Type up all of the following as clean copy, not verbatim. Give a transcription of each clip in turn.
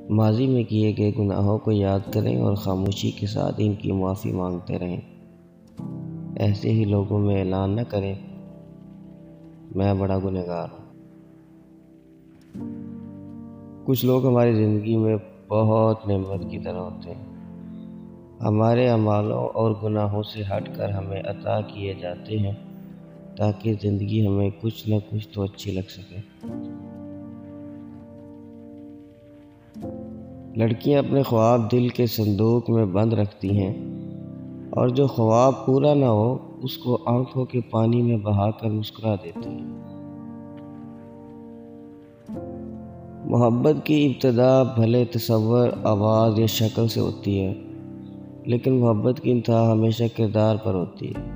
ماضی میں کیے گئے گناہوں کو یاد کریں اور خاموشی کے ساتھ ان کی معافی مانگتے رہیں۔ ایسے ہی لوگوں میں اعلان نہ کریں، میں بڑا گنہگار ہوں۔ کچھ لوگ ہماری زندگی میں بہت نعمت کی طرح ہوتے ہیں، ہمارے اعمالوں اور گناہوں سے ہٹ کر ہمیں عطا کیے جاتے ہیں تاکہ زندگی ہمیں کچھ نہ کچھ تو اچھی لگ سکے۔ لڑکیاں اپنے خواب دل کے صندوق میں بند رکھتی ہیں، اور جو خواب پورا نہ ہو اس کو آنکھوں کے پانی میں بہا کر مسکرا دیتی ہیں۔ محبت کی ابتدا بھلے تصور، آواز یا شکل سے ہوتی ہے، لیکن محبت کی انتہا ہمیشہ کردار پر ہوتی ہے۔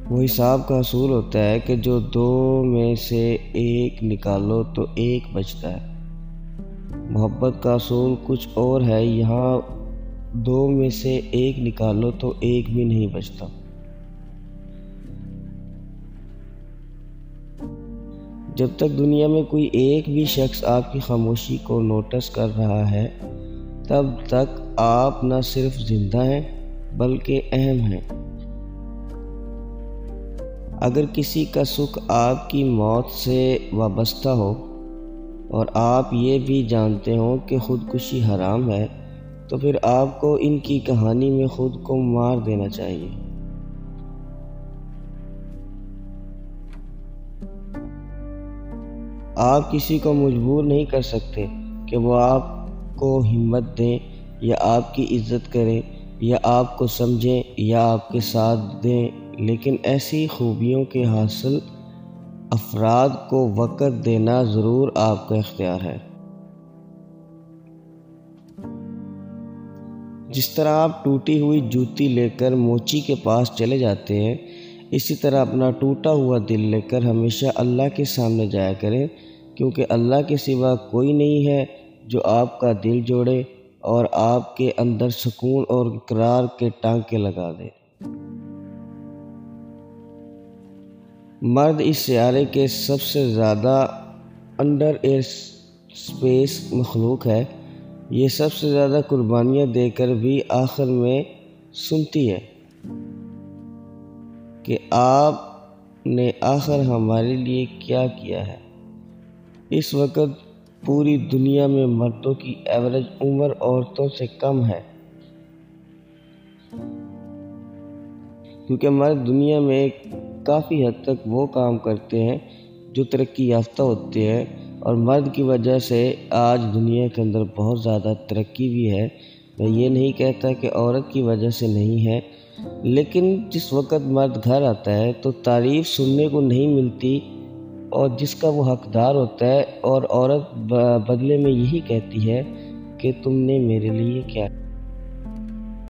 وہ حساب کا اصول ہوتا ہے کہ جو دو میں سے ایک نکالو تو ایک بچتا ہے۔ محبت کا اصول کچھ اور ہے، یہاں دو میں سے ایک نکالو تو ایک بھی نہیں بچتا۔ جب تک دنیا میں کوئی ایک بھی شخص آپ کی خاموشی کو نوٹس کر رہا ہے، تب تک آپ نہ صرف زندہ ہیں بلکہ اہم ہیں۔ اگر کسی کا سکھ آپ کی موت سے وابستہ ہو اور آپ یہ بھی جانتے ہوں کہ خودکشی حرام ہے، تو پھر آپ کو ان کی کہانی میں خود کو مار دینا چاہیے۔ آپ کسی کو مجبور نہیں کر سکتے کہ وہ آپ کو ہمت دیں یا آپ کی عزت کریں یا آپ کو سمجھیں یا آپ کے ساتھ دیں، لیکن ایسی خوبیوں کے حاصل افراد کو وقت دینا ضرور آپ کا اختیار ہے۔ جس طرح آپ ٹوٹی ہوئی جوتی لے کر موچی کے پاس چلے جاتے ہیں، اسی طرح اپنا ٹوٹا ہوا دل لے کر ہمیشہ اللہ کے سامنے جایا کریں، کیونکہ اللہ کے سوا کوئی نہیں ہے جو آپ کا دل جوڑے اور آپ کے اندر سکون اور اقرار کے ٹانکے لگا دے۔ مرد اس سیارے کے سب سے زیادہ انڈر ایئر اسپیس مخلوق ہے۔ یہ سب سے زیادہ قربانیاں دے کر بھی آخر میں سنتی ہے کہ آپ نے آخر ہمارے لیے کیا کیا ہے۔ اس وقت پوری دنیا میں مردوں کی ایوریج عمر عورتوں سے کم ہے، کیونکہ مرد دنیا میں کافی حد تک وہ کام کرتے ہیں جو ترقی یافتہ ہوتے ہیں، اور مرد کی وجہ سے آج دنیا کے اندر بہت زیادہ ترقی بھی ہے۔ میں یہ نہیں کہتا کہ عورت کی وجہ سے نہیں ہے، لیکن جس وقت مرد گھر آتا ہے تو تعریف سننے کو نہیں ملتی اور جس کا وہ حقدار ہوتا ہے، اور عورت بدلے میں یہی کہتی ہے کہ تم نے میرے لیے کیا